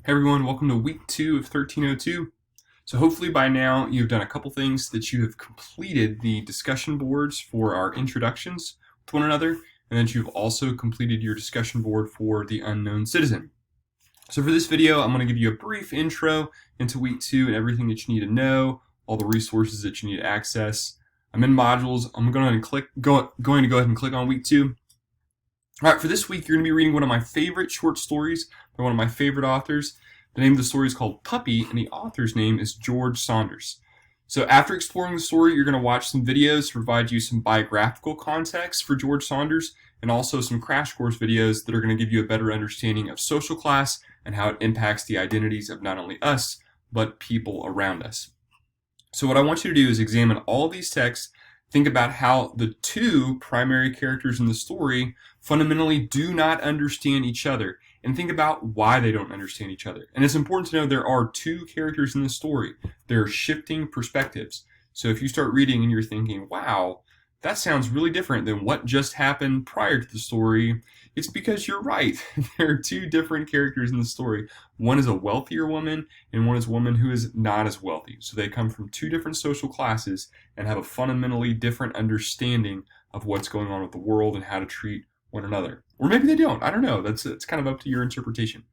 Hey everyone, welcome to week 2 of 1302. So hopefully by now you've done a couple things that you have completed the discussion boards for our introductions to one another, and that you've also completed your discussion board for the unknown citizen. So for this video, I'm going to give you a brief intro into week 2 and everything that you need to know, all the resources that you need to access. I'm in modules. I'm going to go ahead and click on week 2. All right, for this week, you're going to be reading one of my favorite short stories by one of my favorite authors. The name of the story is called Puppy, and the author's name is George Saunders. So after exploring the story, you're going to watch some videos to provide you some biographical context for George Saunders, and also some crash course videos that are going to give you a better understanding of social class and how it impacts the identities of not only us, but people around us. So what I want you to do is examine all these texts, think about how the two primary characters in the story fundamentally do not understand each other, and think about why they don't understand each other. And it's important to know there are two characters in the story. There are shifting perspectives. So if you start reading and you're thinking, wow, that sounds really different than what just happened prior to the story, it's because you're right. There are two different characters in the story. One is a wealthier woman, and one is a woman who is not as wealthy. So they come from two different social classes and have a fundamentally different understanding of what's going on with the world and how to treat one another. Or maybe they don't. I don't know. It's kind of up to your interpretation.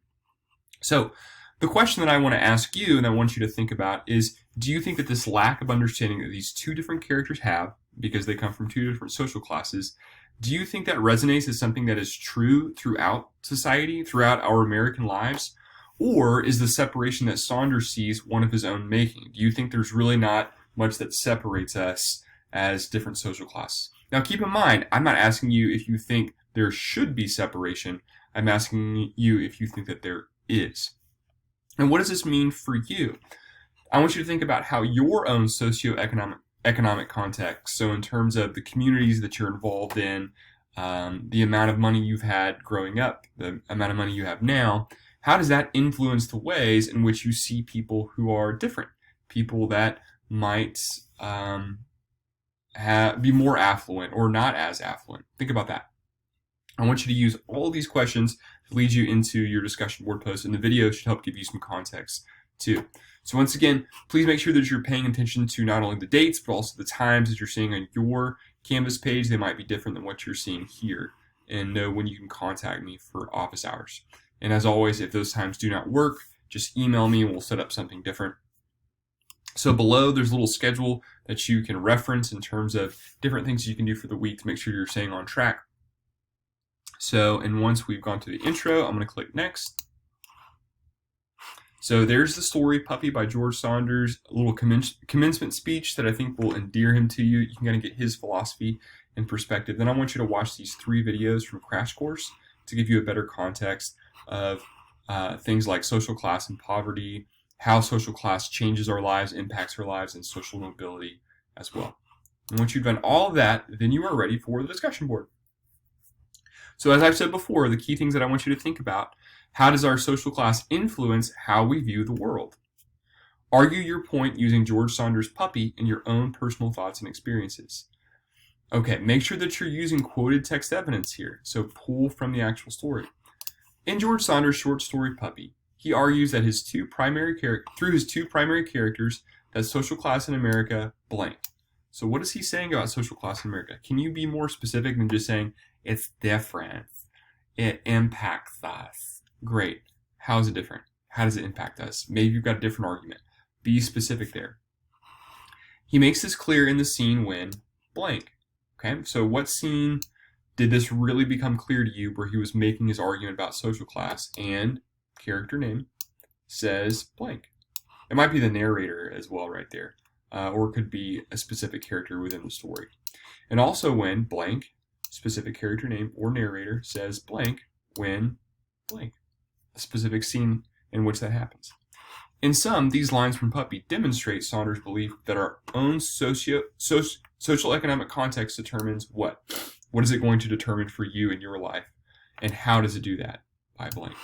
So the question that I want to ask you and I want you to think about is, do you think that this lack of understanding that these two different characters have, because they come from two different social classes, do you think that resonates as something that is true throughout society, throughout our American lives? Or is the separation that Saunders sees one of his own making? Do you think there's really not much that separates us as different social classes? Now keep in mind, I'm not asking you if you think there should be separation. I'm asking you if you think that there is. And what does this mean for you? I want you to think about how your own socioeconomic context, so in terms of the communities that you're involved in, the amount of money you've had growing up, the amount of money you have now, how does that influence the ways in which you see people who are different? People that might be more affluent or not as affluent. Think about that. I want you to use all these questions to lead you into your discussion board post, and the video should help give you some context too. So once again, please make sure that you're paying attention to not only the dates, but also the times that you're seeing on your Canvas page. They might be different than what you're seeing here, and know when you can contact me for office hours. And as always, if those times do not work, just email me and we'll set up something different. So below, there's a little schedule that you can reference in terms of different things you can do for the week to make sure you're staying on track. So, and once we've gone through the intro, I'm going to click next. So there's the story, Puppy by George Saunders, a little commencement speech that I think will endear him to you. You can kind of get his philosophy and perspective. Then I want you to watch these 3 videos from Crash Course to give you a better context of things like social class and poverty, how social class changes our lives, impacts our lives, and social mobility as well. And once you've done all of that, then you are ready for the discussion board. So as I've said before, the key things that I want you to think about: how does our social class influence how we view the world? Argue your point using George Saunders' Puppy in your own personal thoughts and experiences. Okay, make sure that you're using quoted text evidence here, so pull from the actual story. In George Saunders' short story Puppy, he argues that through his two primary characters, that social class in America blank. So what is he saying about social class in America? Can you be more specific than just saying, it's different, it impacts us? Great. How is it different? How does it impact us? Maybe you've got a different argument. Be specific there. He makes this clear in the scene when blank. Okay, so what scene did this really become clear to you where he was making his argument about social class and character name says blank? It might be the narrator as well right there, or it could be a specific character within the story. And also when blank, specific character name or narrator says blank when blank, a specific scene in which that happens. In sum, these lines from Puppy demonstrate Saunders' belief that our own social economic context determines what? What is it going to determine for you in your life? And how does it do that? By blank.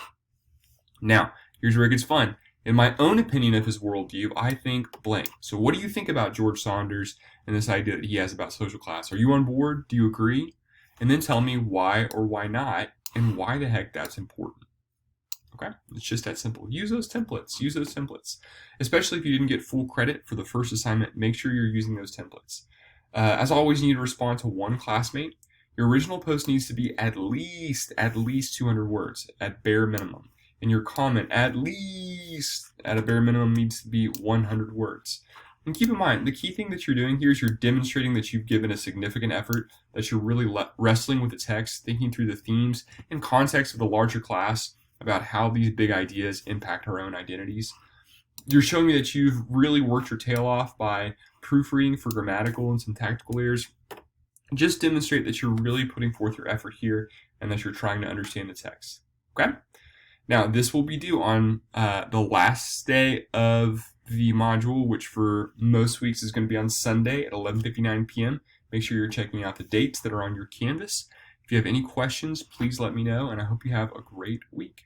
Now, here's where it gets fun. In my own opinion of his worldview, I think blank. So what do you think about George Saunders and this idea that he has about social class? Are you on board? Do you agree? And then tell me why or why not, and why the heck that's important. Okay, it's just that simple. Use those templates. Use those templates. Especially if you didn't get full credit for the first assignment, make sure you're using those templates. As always, you need to respond to one classmate. Your original post needs to be at least 200 words at bare minimum. And your comment at least at a bare minimum needs to be 100 words. And keep in mind, the key thing that you're doing here is you're demonstrating that you've given a significant effort, that you're really wrestling with the text, thinking through the themes and context of the larger class about how these big ideas impact our own identities. You're showing me that you've really worked your tail off by proofreading for grammatical and syntactical errors. Just demonstrate that you're really putting forth your effort here and that you're trying to understand the text. Okay? Now, this will be due on the last day of the module, which for most weeks is going to be on Sunday at 11:59 p.m. Make sure you're checking out the dates that are on your Canvas. If you have any questions, please let me know, and I hope you have a great week.